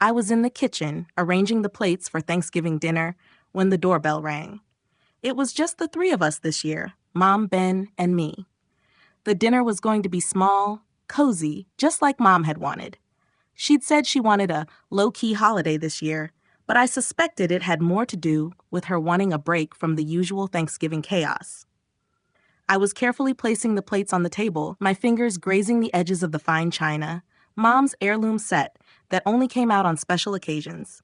I was in the kitchen, arranging the plates for Thanksgiving dinner, when the doorbell rang. It was just the three of us this year, Mom, Ben, and me. The dinner was going to be small, cozy, just like Mom had wanted. She'd said she wanted a low-key holiday this year, but I suspected it had more to do with her wanting a break from the usual Thanksgiving chaos. I was carefully placing the plates on the table, my fingers grazing the edges of the fine china, Mom's heirloom set that only came out on special occasions.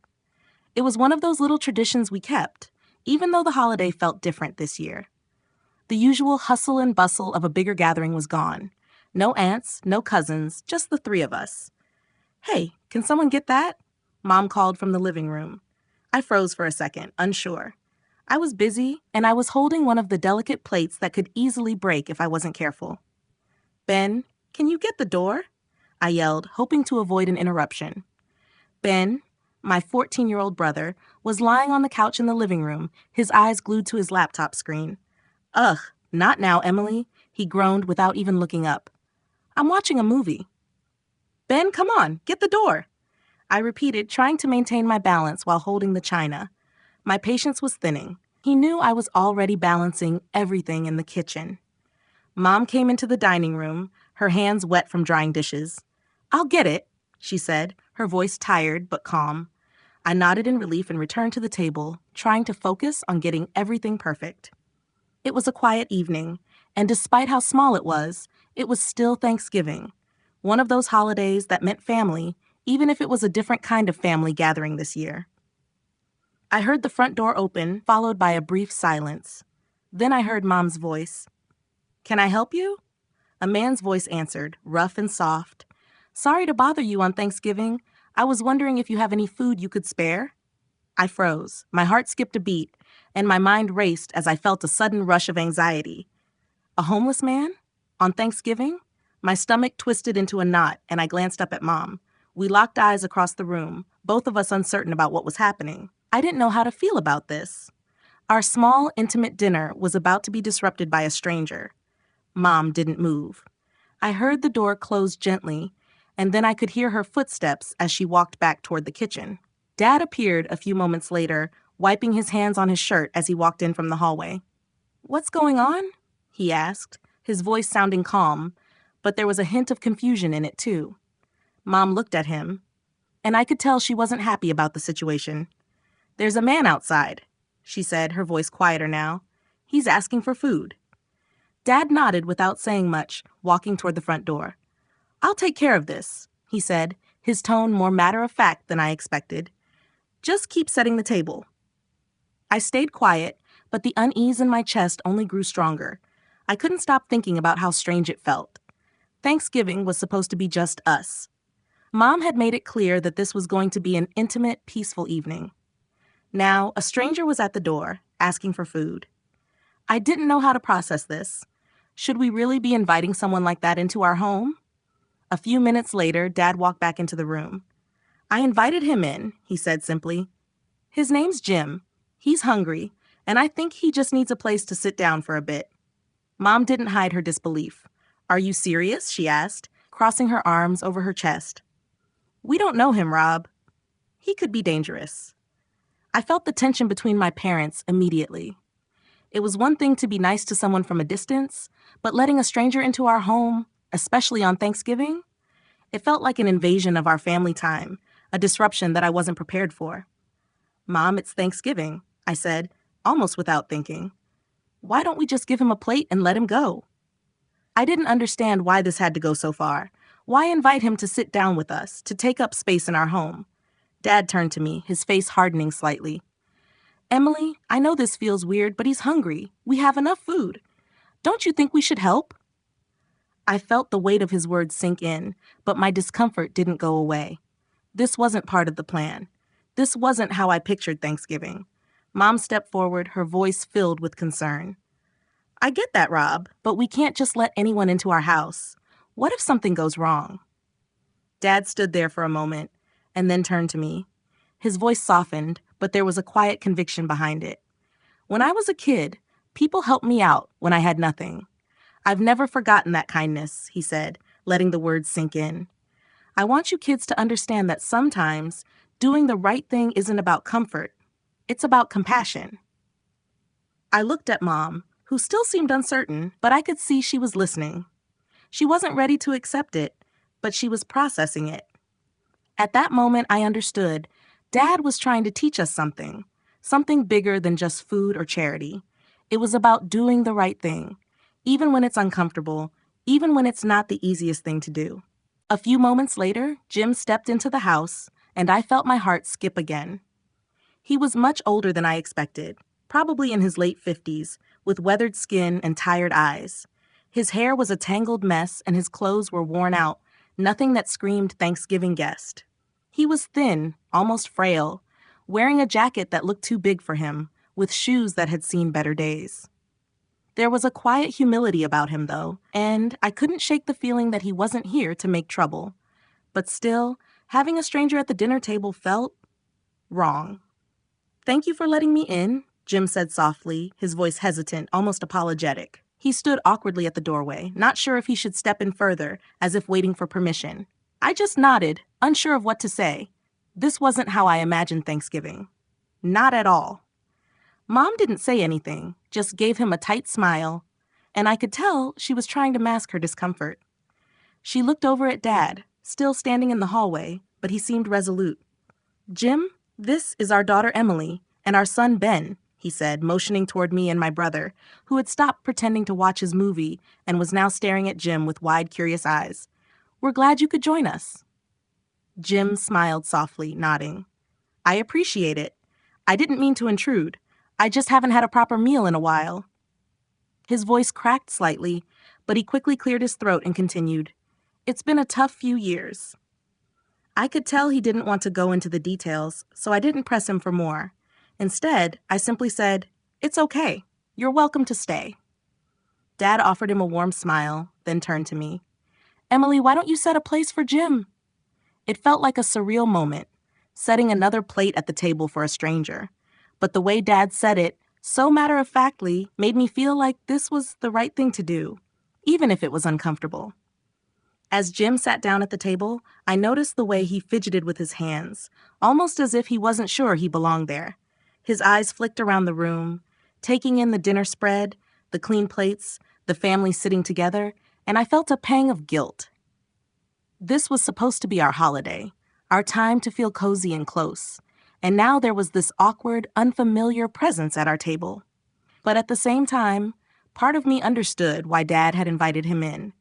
It was one of those little traditions we kept, even though the holiday felt different this year. The usual hustle and bustle of a bigger gathering was gone. No aunts, no cousins, just the three of us. "Hey, can someone get that?" Mom called from the living room. I froze for a second, unsure. I was busy, and I was holding one of the delicate plates that could easily break if I wasn't careful. "Ben, can you get the door?" I yelled, hoping to avoid an interruption. Ben, my 14-year-old brother, was lying on the couch in the living room, his eyes glued to his laptop screen. "Ugh, not now, Emily," he groaned without even looking up. "I'm watching a movie." "Ben, come on, get the door," I repeated, trying to maintain my balance while holding the china. My patience was thinning. He knew I was already balancing everything in the kitchen. Mom came into the dining room, her hands wet from drying dishes. "I'll get it," she said, her voice tired but calm. I nodded in relief and returned to the table, trying to focus on getting everything perfect. It was a quiet evening, and despite how small it was still Thanksgiving, one of those holidays that meant family, even if it was a different kind of family gathering this year. I heard the front door open, followed by a brief silence. Then I heard Mom's voice. "Can I help you?" A man's voice answered, rough and soft. "Sorry to bother you on Thanksgiving. I was wondering if you have any food you could spare?" I froze. My heart skipped a beat, and my mind raced as I felt a sudden rush of anxiety. A homeless man? On Thanksgiving? My stomach twisted into a knot, and I glanced up at Mom. We locked eyes across the room, both of us uncertain about what was happening. I didn't know how to feel about this. Our small, intimate dinner was about to be disrupted by a stranger. Mom didn't move. I heard the door close gently, and then I could hear her footsteps as she walked back toward the kitchen. Dad appeared a few moments later, wiping his hands on his shirt as he walked in from the hallway. "What's going on?" he asked, his voice sounding calm, but there was a hint of confusion in it too. Mom looked at him, and I could tell she wasn't happy about the situation. "There's a man outside," she said, her voice quieter now. "He's asking for food." Dad nodded without saying much, walking toward the front door. "I'll take care of this," he said, his tone more matter-of-fact than I expected. "Just keep setting the table." I stayed quiet, but the unease in my chest only grew stronger. I couldn't stop thinking about how strange it felt. Thanksgiving was supposed to be just us. Mom had made it clear that this was going to be an intimate, peaceful evening. Now, a stranger was at the door, asking for food. I didn't know how to process this. Should we really be inviting someone like that into our home? A few minutes later, Dad walked back into the room. "I invited him in," he said simply. "His name's Jim. He's hungry, and I think he just needs a place to sit down for a bit." Mom didn't hide her disbelief. "Are you serious?" she asked, crossing her arms over her chest. "We don't know him, Rob. He could be dangerous." I felt the tension between my parents immediately. It was one thing to be nice to someone from a distance, but letting a stranger into our home, especially on Thanksgiving, it felt like an invasion of our family time, a disruption that I wasn't prepared for. "Mom, it's Thanksgiving," I said, almost without thinking. "Why don't we just give him a plate and let him go?" I didn't understand why this had to go so far. Why invite him to sit down with us, to take up space in our home? Dad turned to me, his face hardening slightly. "Emily, I know this feels weird, but he's hungry. We have enough food. Don't you think we should help?" I felt the weight of his words sink in, but my discomfort didn't go away. This wasn't part of the plan. This wasn't how I pictured Thanksgiving. Mom stepped forward, her voice filled with concern. "I get that, Rob, but we can't just let anyone into our house. What if something goes wrong?" Dad stood there for a moment, and then turned to me. His voice softened, but there was a quiet conviction behind it. "When I was a kid, people helped me out when I had nothing. I've never forgotten that kindness," he said, letting the words sink in. "I want you kids to understand that sometimes Doing the right thing isn't about comfort. It's about compassion. I looked at Mom, who still seemed uncertain, but I could see she was listening. She wasn't ready to accept it, but she was processing it. At that moment, I understood. Dad was trying to teach us something bigger than just food or charity. It was about doing the right thing, even when it's uncomfortable, even when it's not the easiest thing to do. A few moments later, Jim stepped into the house, and I felt my heart skip again. He was much older than I expected, probably in his late 50s, with weathered skin and tired eyes. His hair was a tangled mess and his clothes were worn out, nothing that screamed Thanksgiving guest. He was thin, almost frail, wearing a jacket that looked too big for him, with shoes that had seen better days. There was a quiet humility about him, though, and I couldn't shake the feeling that he wasn't here to make trouble. But still, having a stranger at the dinner table felt wrong. "Thank you for letting me in," Jim said softly, his voice hesitant, almost apologetic. He stood awkwardly at the doorway, not sure if he should step in further, as if waiting for permission. I just nodded, unsure of what to say. This wasn't how I imagined Thanksgiving. Not at all. Mom didn't say anything, just gave him a tight smile, and I could tell she was trying to mask her discomfort. She looked over at Dad, still standing in the hallway, but he seemed resolute. "Jim, this is our daughter Emily and our son Ben," he said, motioning toward me and my brother, who had stopped pretending to watch his movie and was now staring at Jim with wide, curious eyes. "We're glad you could join us." Jim smiled softly, nodding. "I appreciate it. I didn't mean to intrude. I just haven't had a proper meal in a while." His voice cracked slightly, but he quickly cleared his throat and continued, "It's been a tough few years." I could tell he didn't want to go into the details, so I didn't press him for more. Instead, I simply said, "It's okay. You're welcome to stay." Dad offered him a warm smile, then turned to me. "Emily, why don't you set a place for Jim?" It felt like a surreal moment, setting another plate at the table for a stranger. But the way Dad said it, so matter-of-factly, made me feel like this was the right thing to do, even if it was uncomfortable. As Jim sat down at the table, I noticed the way he fidgeted with his hands, almost as if he wasn't sure he belonged there. His eyes flicked around the room, taking in the dinner spread, the clean plates, the family sitting together, and I felt a pang of guilt. This was supposed to be our holiday, our time to feel cozy and close, and now there was this awkward, unfamiliar presence at our table. But at the same time, part of me understood why Dad had invited him in.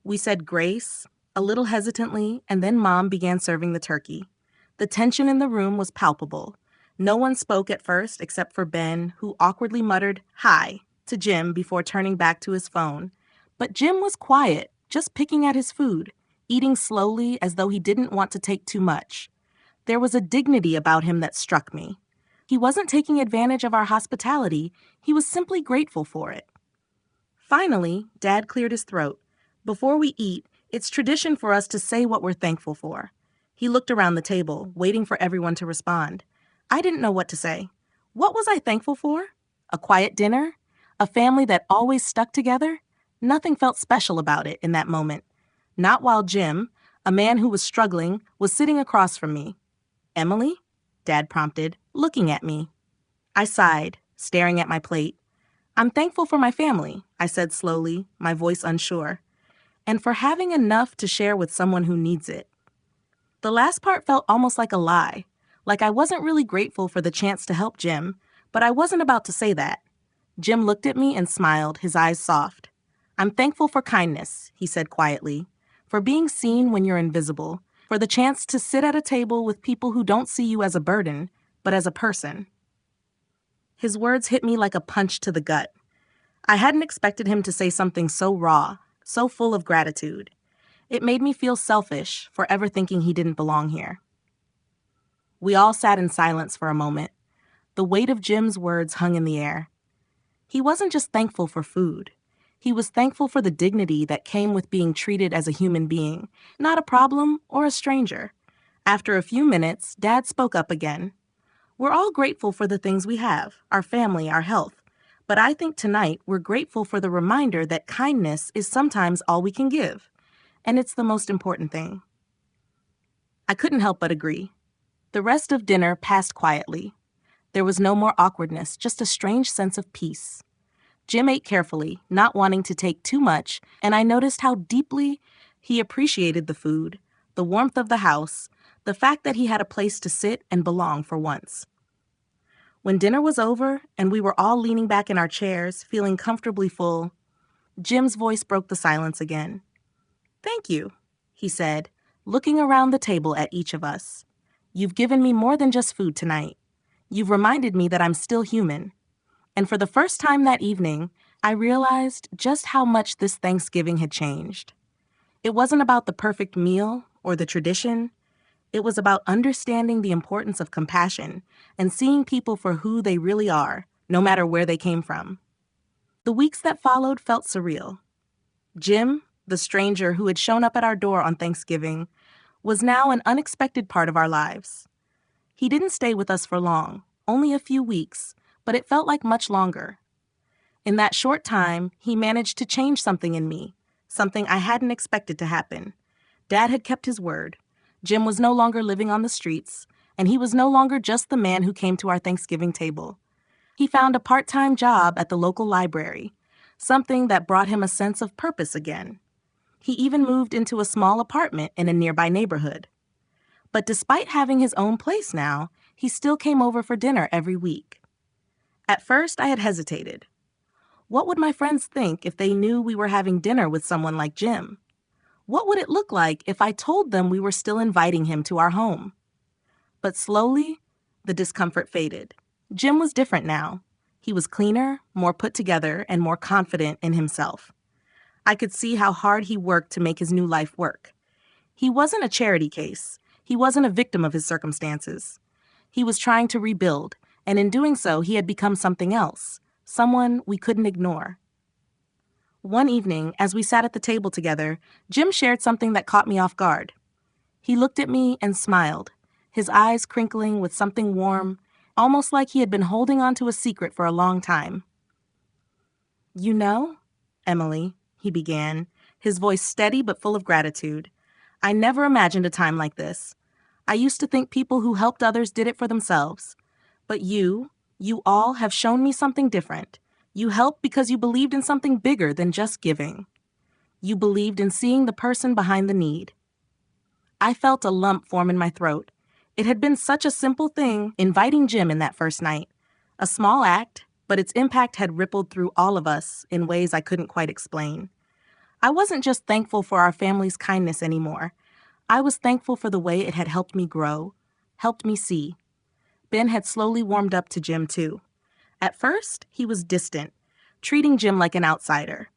We said grace, a little hesitantly, and then Mom began serving the turkey. The tension in the room was palpable. No one spoke at first except for Ben, who awkwardly muttered "hi" to Jim before turning back to his phone. But Jim was quiet, just picking at his food, eating slowly as though he didn't want to take too much. There was a dignity about him that struck me. He wasn't taking advantage of our hospitality, he was simply grateful for it. Finally, Dad cleared his throat. "Before we eat, it's tradition for us to say what we're thankful for." He looked around the table, waiting for everyone to respond. I didn't know what to say. What was I thankful for? A quiet dinner? A family that always stuck together? Nothing felt special about it in that moment. Not while Jim, a man who was struggling, was sitting across from me. "Emily?" Dad prompted, looking at me. I sighed, staring at my plate. "I'm thankful for my family," I said slowly, my voice unsure, "and for having enough to share with someone who needs it." The last part felt almost like a lie, like I wasn't really grateful for the chance to help Jim, but I wasn't about to say that. Jim looked at me and smiled, his eyes soft. "I'm thankful for kindness," he said quietly, "for being seen when you're invisible, for the chance to sit at a table with people who don't see you as a burden, but as a person." His words hit me like a punch to the gut. I hadn't expected him to say something so raw, so full of gratitude. It made me feel selfish for ever thinking he didn't belong here. We all sat in silence for a moment. The weight of Jim's words hung in the air. He wasn't just thankful for food. He was thankful for the dignity that came with being treated as a human being, not a problem or a stranger. After a few minutes, Dad spoke up again. "We're all grateful for the things we have, our family, our health. But I think tonight we're grateful for the reminder that kindness is sometimes all we can give. And it's the most important thing." I couldn't help but agree. The rest of dinner passed quietly. There was no more awkwardness, just a strange sense of peace. Jim ate carefully, not wanting to take too much, and I noticed how deeply he appreciated the food, the warmth of the house, the fact that he had a place to sit and belong for once. When dinner was over and we were all leaning back in our chairs, feeling comfortably full, Jim's voice broke the silence again. "Thank you," he said, looking around the table at each of us. "You've given me more than just food tonight. You've reminded me that I'm still human." And for the first time that evening, I realized just how much this Thanksgiving had changed. It wasn't about the perfect meal or the tradition. It was about understanding the importance of compassion and seeing people for who they really are, no matter where they came from. The weeks that followed felt surreal. Jim, the stranger who had shown up at our door on Thanksgiving, was now an unexpected part of our lives. He didn't stay with us for long, only a few weeks, but it felt like much longer. In that short time, he managed to change something in me, something I hadn't expected to happen. Dad had kept his word. Jim was no longer living on the streets, and he was no longer just the man who came to our Thanksgiving table. He found a part-time job at the local library, something that brought him a sense of purpose again. He even moved into a small apartment in a nearby neighborhood. But despite having his own place now, he still came over for dinner every week. At first, I had hesitated. What would my friends think if they knew we were having dinner with someone like Jim? What would it look like if I told them we were still inviting him to our home? But slowly, the discomfort faded. Jim was different now. He was cleaner, more put together, and more confident in himself. I could see how hard he worked to make his new life work. He wasn't a charity case. He wasn't a victim of his circumstances. He was trying to rebuild, and in doing so, he had become something else, someone we couldn't ignore. One evening, as we sat at the table together, Jim shared something that caught me off guard. He looked at me and smiled, his eyes crinkling with something warm, almost like he had been holding on to a secret for a long time. "You know, Emily," he began, his voice steady but full of gratitude, "I never imagined a time like this. I used to think people who helped others did it for themselves. But you all have shown me something different. You helped because you believed in something bigger than just giving. You believed in seeing the person behind the need." I felt a lump form in my throat. It had been such a simple thing, inviting Jim in that first night. A small act, but its impact had rippled through all of us in ways I couldn't quite explain. I wasn't just thankful for our family's kindness anymore. I was thankful for the way it had helped me grow, helped me see. Ben had slowly warmed up to Jim, too. At first, he was distant, treating Jim like an outsider.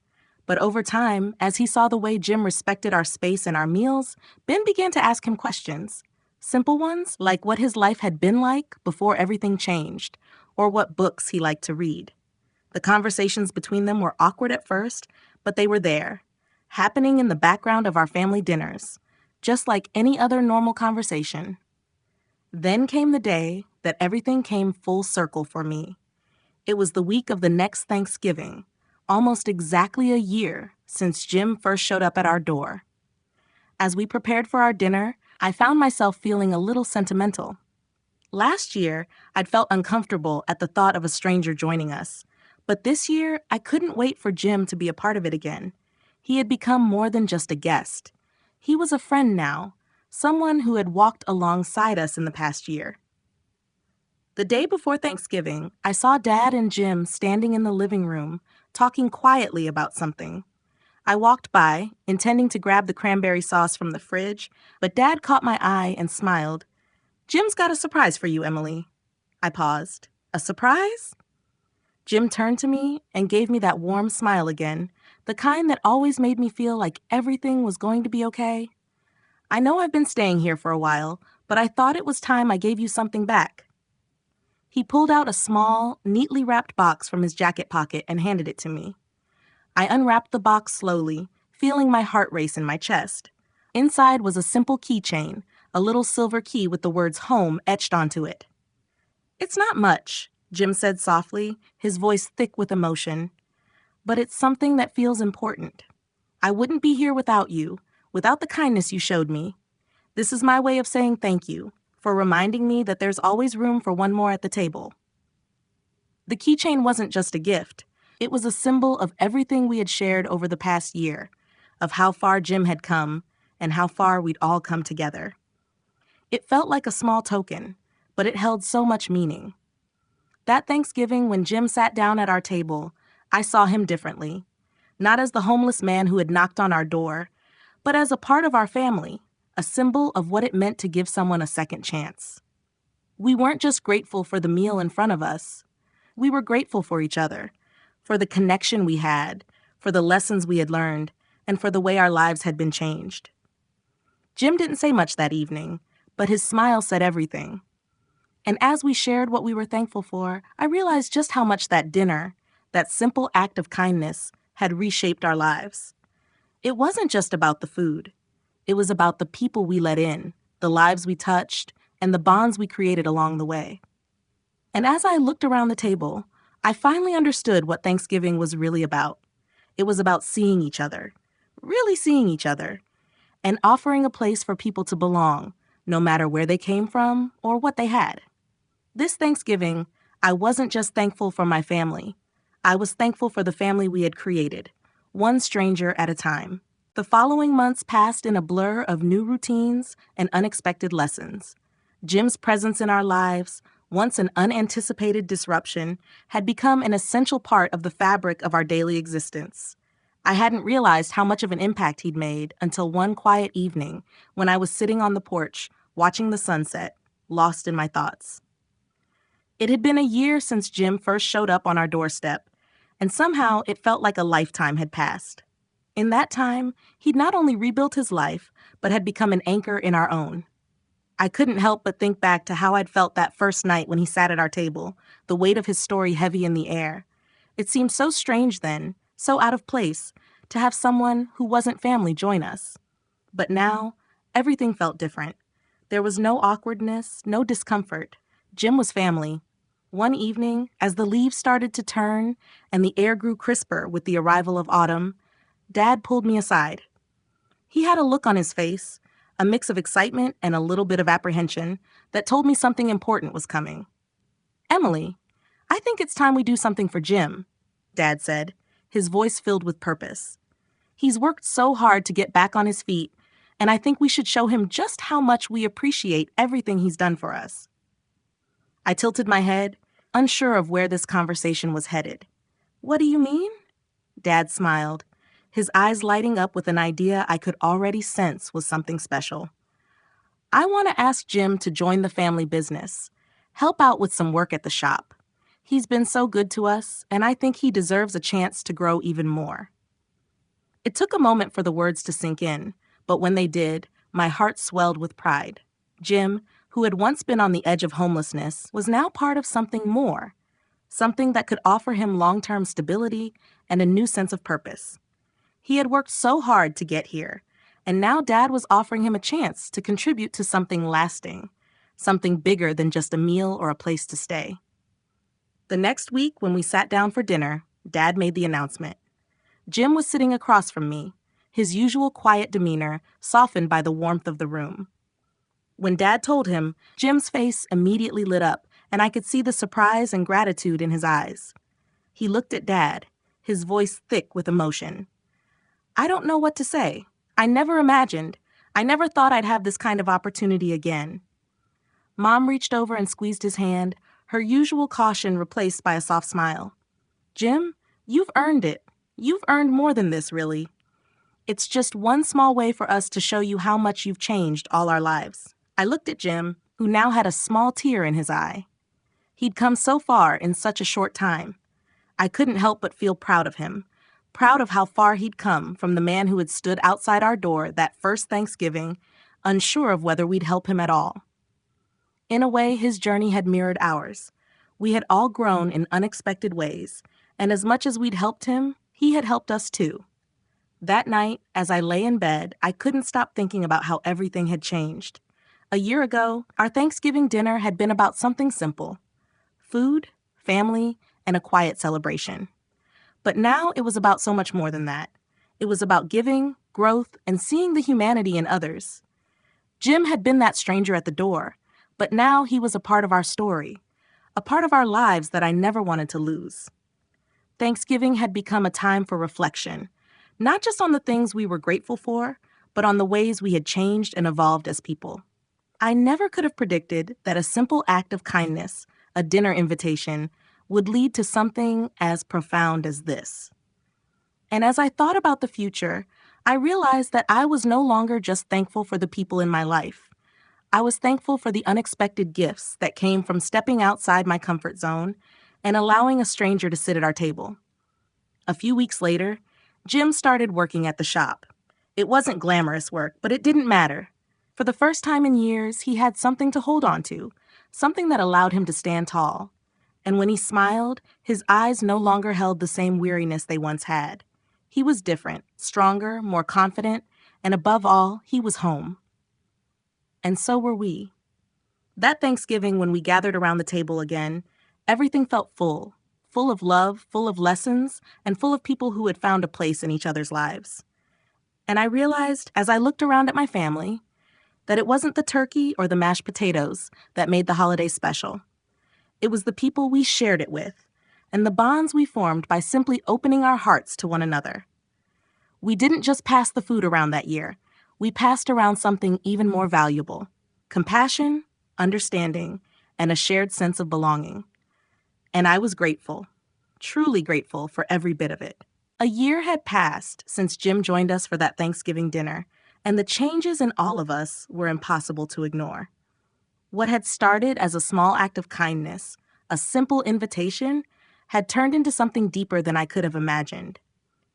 But over time, as he saw the way Jim respected our space and our meals, Ben began to ask him questions. Simple ones, like what his life had been like before everything changed, or what books he liked to read. The conversations between them were awkward at first, but they were there, happening in the background of our family dinners, just like any other normal conversation. Then came the day that everything came full circle for me. It was the week of the next Thanksgiving, almost exactly a year since Jim first showed up at our door. As we prepared for our dinner, I found myself feeling a little sentimental. Last year, I'd felt uncomfortable at the thought of a stranger joining us, but this year, I couldn't wait for Jim to be a part of it again. He had become more than just a guest. He was a friend now, someone who had walked alongside us in the past year. The day before Thanksgiving, I saw Dad and Jim standing in the living room, talking quietly about something. I walked by, intending to grab the cranberry sauce from the fridge, but Dad caught my eye and smiled. "Jim's got a surprise for you, Emily." I paused. "A surprise?" Jim turned to me and gave me that warm smile again, the kind that always made me feel like everything was going to be okay. "I know I've been staying here for a while, but I thought it was time I gave you something back." He pulled out a small, neatly wrapped box from his jacket pocket and handed it to me. I unwrapped the box slowly, feeling my heart race in my chest. Inside was a simple keychain, a little silver key with the words "home" etched onto it. "It's not much," Jim said softly, his voice thick with emotion. "But it's something that feels important. I wouldn't be here without you, without the kindness you showed me. This is my way of saying thank you for reminding me that there's always room for one more at the table. The keychain wasn't just a gift. It was a symbol of everything we had shared over the past year, of how far Jim had come and how far we'd all come together. It felt like a small token, but it held so much meaning. That Thanksgiving, when Jim sat down at our table, I saw him differently. Not as the homeless man who had knocked on our door, but as a part of our family, a symbol of what it meant to give someone a second chance. We weren't just grateful for the meal in front of us. We were grateful for each other, for the connection we had, for the lessons we had learned, and for the way our lives had been changed. Jim didn't say much that evening, but his smile said everything. And as we shared what we were thankful for, I realized just how much that dinner, that simple act of kindness, had reshaped our lives. It wasn't just about the food. It was about the people we let in, the lives we touched, and the bonds we created along the way. And as I looked around the table, I finally understood what Thanksgiving was really about. It was about seeing each other, really seeing each other, and offering a place for people to belong, no matter where they came from or what they had. This Thanksgiving, I wasn't just thankful for my family. I was thankful for the family we had created, one stranger at a time. The following months passed in a blur of new routines and unexpected lessons. Jim's presence in our lives, once an unanticipated disruption, had become an essential part of the fabric of our daily existence. I hadn't realized how much of an impact he'd made until one quiet evening when I was sitting on the porch, watching the sunset, lost in my thoughts. It had been a year since Jim first showed up on our doorstep, and somehow it felt like a lifetime had passed. In that time, he'd not only rebuilt his life, but had become an anchor in our own. I couldn't help but think back to how I'd felt that first night when he sat at our table, the weight of his story heavy in the air. It seemed so strange then, so out of place, to have someone who wasn't family join us. But now, everything felt different. There was no awkwardness, no discomfort. Jim was family. One evening, as the leaves started to turn and the air grew crisper with the arrival of autumn, Dad pulled me aside. He had a look on his face, a mix of excitement and a little bit of apprehension, that told me something important was coming. "Emily, I think it's time we do something for Jim," Dad said, his voice filled with purpose. "He's worked so hard to get back on his feet, and I think we should show him just how much we appreciate everything he's done for us." I tilted my head, unsure of where this conversation was headed. "What do you mean?" Dad smiled, his eyes lighting up with an idea I could already sense was something special. "I want to ask Jim to join the family business, help out with some work at the shop. He's been so good to us, and I think he deserves a chance to grow even more." It took a moment for the words to sink in, but when they did, my heart swelled with pride. Jim, who had once been on the edge of homelessness, was now part of something more, something that could offer him long-term stability and a new sense of purpose. He had worked so hard to get here, and now Dad was offering him a chance to contribute to something lasting, something bigger than just a meal or a place to stay. The next week, when we sat down for dinner, Dad made the announcement. Jim was sitting across from me, his usual quiet demeanor softened by the warmth of the room. When Dad told him, Jim's face immediately lit up, and I could see the surprise and gratitude in his eyes. He looked at Dad, his voice thick with emotion. "I don't know what to say. I never thought I'd have this kind of opportunity again." Mom reached over and squeezed his hand, her usual caution replaced by a soft smile. "Jim, you've earned it. You've earned more than this, really. It's just one small way for us to show you how much you've changed all our lives." I looked at Jim, who now had a small tear in his eye. He'd come so far in such a short time. I couldn't help but feel proud of him, proud of how far he'd come from the man who had stood outside our door that first Thanksgiving, unsure of whether we'd help him at all. In a way, his journey had mirrored ours. We had all grown in unexpected ways, and as much as we'd helped him, he had helped us too. That night, as I lay in bed, I couldn't stop thinking about how everything had changed. A year ago, our Thanksgiving dinner had been about something simple: food, family, and a quiet celebration. But now it was about so much more than that. It was about giving, growth, and seeing the humanity in others. Jim had been that stranger at the door, But now he was a part of our story, a part of our lives that I never wanted to lose. Thanksgiving had become a time for reflection, not just on the things we were grateful for, but on the ways we had changed and evolved as people. I never could have predicted that a simple act of kindness, a dinner invitation, would lead to something as profound as this. And as I thought about the future, I realized that I was no longer just thankful for the people in my life. I was thankful for the unexpected gifts that came from stepping outside my comfort zone and allowing a stranger to sit at our table. A few weeks later, Jim started working at the shop. It wasn't glamorous work, but it didn't matter. For the first time in years, he had something to hold on to, something that allowed him to stand tall. And when he smiled, his eyes no longer held the same weariness they once had. He was different, stronger, more confident, and above all, he was home. And so were we. That Thanksgiving, when we gathered around the table again, everything felt full of love, full of lessons, and full of people who had found a place in each other's lives. And I realized, as I looked around at my family, that it wasn't the turkey or the mashed potatoes that made the holiday special. It was the people we shared it with, and the bonds we formed by simply opening our hearts to one another. We didn't just pass the food around that year. We passed around something even more valuable: compassion, understanding, and a shared sense of belonging. And I was grateful, truly grateful for every bit of it. A year had passed since Jim joined us for that Thanksgiving dinner, and the changes in all of us were impossible to ignore. What had started as a small act of kindness, a simple invitation, had turned into something deeper than I could have imagined.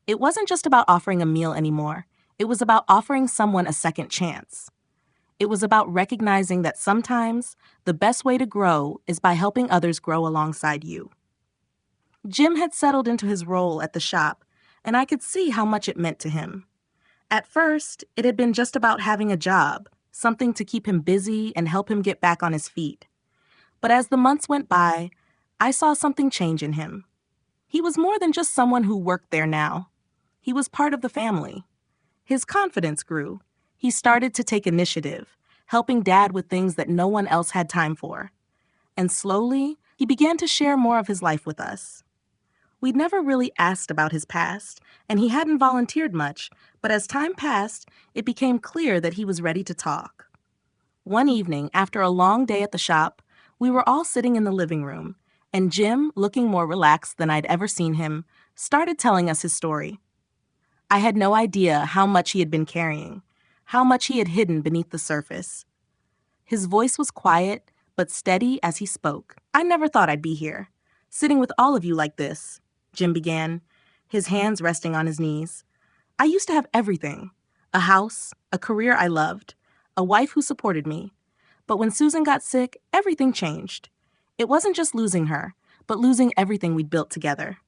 It wasn't just about offering a meal anymore. It was about offering someone a second chance. It was about recognizing that sometimes the best way to grow is by helping others grow alongside you. Jim had settled into his role at the shop, and I could see how much it meant to him. At first, it had been just about having a job, something to keep him busy and help him get back on his feet. But as the months went by, I saw something change in him. He was more than just someone who worked there now. He was part of the family. His confidence grew. He started to take initiative, helping Dad with things that no one else had time for. And slowly, he began to share more of his life with us. We'd never really asked about his past, and he hadn't volunteered much, but as time passed, it became clear that he was ready to talk. One evening, after a long day at the shop, we were all sitting in the living room, and Jim, looking more relaxed than I'd ever seen him, started telling us his story. I had no idea how much he had been carrying, how much he had hidden beneath the surface. His voice was quiet, but steady as he spoke. "I never thought I'd be here, sitting with all of you like this," Jim began, his hands resting on his knees. "I used to have everything: a house, a career I loved, a wife who supported me. But when Susan got sick, everything changed. It wasn't just losing her, but losing everything we'd built together."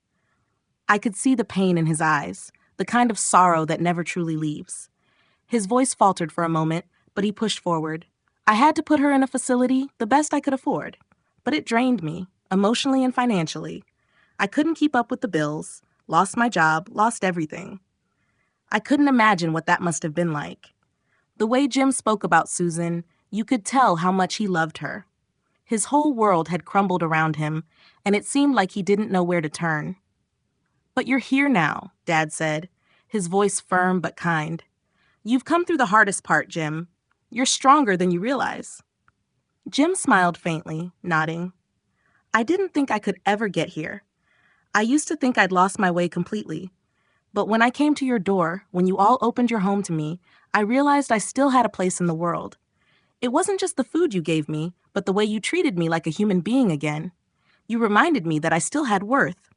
I could see the pain in his eyes, the kind of sorrow that never truly leaves. His voice faltered for a moment, but he pushed forward. "I had to put her in a facility, the best I could afford. But it drained me, emotionally and financially. I couldn't keep up with the bills, lost my job, lost everything. I couldn't imagine what that must have been like." The way Jim spoke about Susan, you could tell how much he loved her. His whole world had crumbled around him, and it seemed like he didn't know where to turn. "But you're here now," Dad said, his voice firm but kind. "You've come through the hardest part, Jim. You're stronger than you realize." Jim smiled faintly, nodding. "I didn't think I could ever get here. I used to think I'd lost my way completely. But when I came to your door, when you all opened your home to me, I realized I still had a place in the world. It wasn't just the food you gave me, but the way you treated me like a human being again. You reminded me that I still had worth."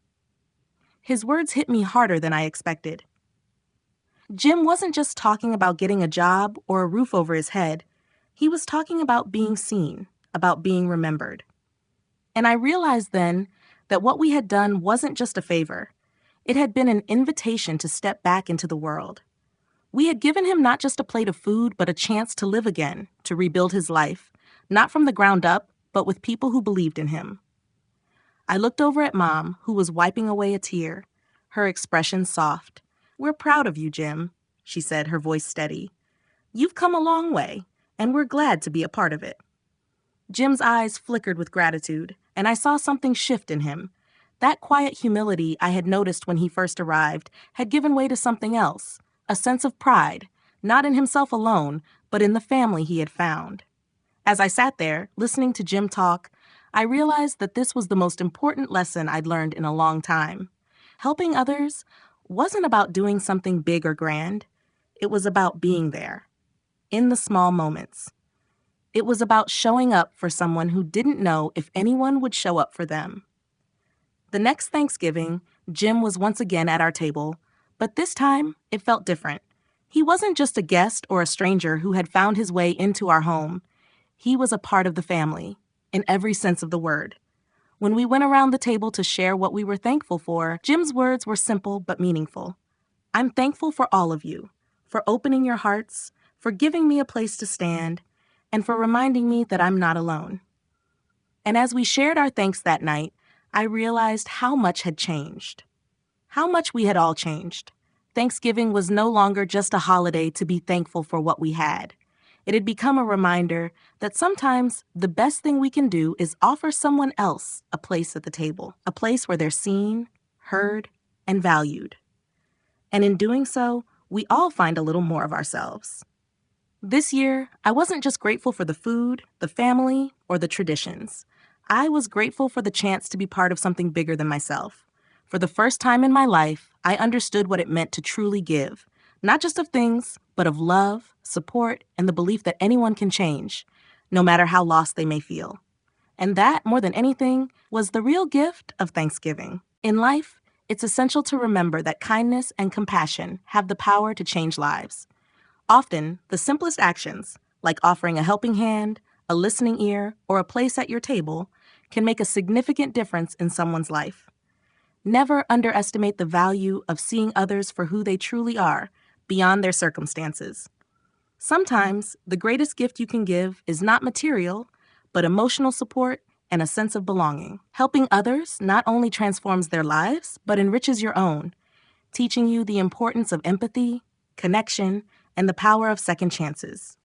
His words hit me harder than I expected. Jim wasn't just talking about getting a job or a roof over his head. He was talking about being seen, about being remembered. And I realized then that what we had done wasn't just a favor. It had been an invitation to step back into the world. We had given him not just a plate of food, but a chance to live again, to rebuild his life, not from the ground up, but with people who believed in him. I looked over at Mom, who was wiping away a tear, her expression soft. "We're proud of you, Jim," she said, her voice steady. "You've come a long way, and we're glad to be a part of it." Jim's eyes flickered with gratitude, and I saw something shift in him. That quiet humility I had noticed when he first arrived had given way to something else, a sense of pride, not in himself alone, but in the family he had found. As I sat there, listening to Jim talk, I realized that this was the most important lesson I'd learned in a long time. Helping others wasn't about doing something big or grand. It was about being there, in the small moments. It was about showing up for someone who didn't know if anyone would show up for them. The next Thanksgiving, Jim was once again at our table, but this time it felt different. He wasn't just a guest or a stranger who had found his way into our home. He was a part of the family, in every sense of the word. When we went around the table to share what we were thankful for, Jim's words were simple but meaningful. I'm thankful for all of you, for opening your hearts, for giving me a place to stand, and for reminding me that I'm not alone. And as we shared our thanks that night, I realized how much had changed. How much we had all changed. Thanksgiving was no longer just a holiday to be thankful for what we had. It had become a reminder that sometimes the best thing we can do is offer someone else a place at the table, a place where they're seen, heard, and valued. And in doing so, we all find a little more of ourselves. This year, I wasn't just grateful for the food, the family, or the traditions. I was grateful for the chance to be part of something bigger than myself. For the first time in my life, I understood what it meant to truly give, not just of things, but of love, support, and the belief that anyone can change, no matter how lost they may feel. And that, more than anything, was the real gift of Thanksgiving. In life, it's essential to remember that kindness and compassion have the power to change lives. Often, the simplest actions, like offering a helping hand, a listening ear, or a place at your table, can make a significant difference in someone's life. Never underestimate the value of seeing others for who they truly are, beyond their circumstances. Sometimes, the greatest gift you can give is not material, but emotional support and a sense of belonging. Helping others not only transforms their lives, but enriches your own, teaching you the importance of empathy, connection, and the power of second chances.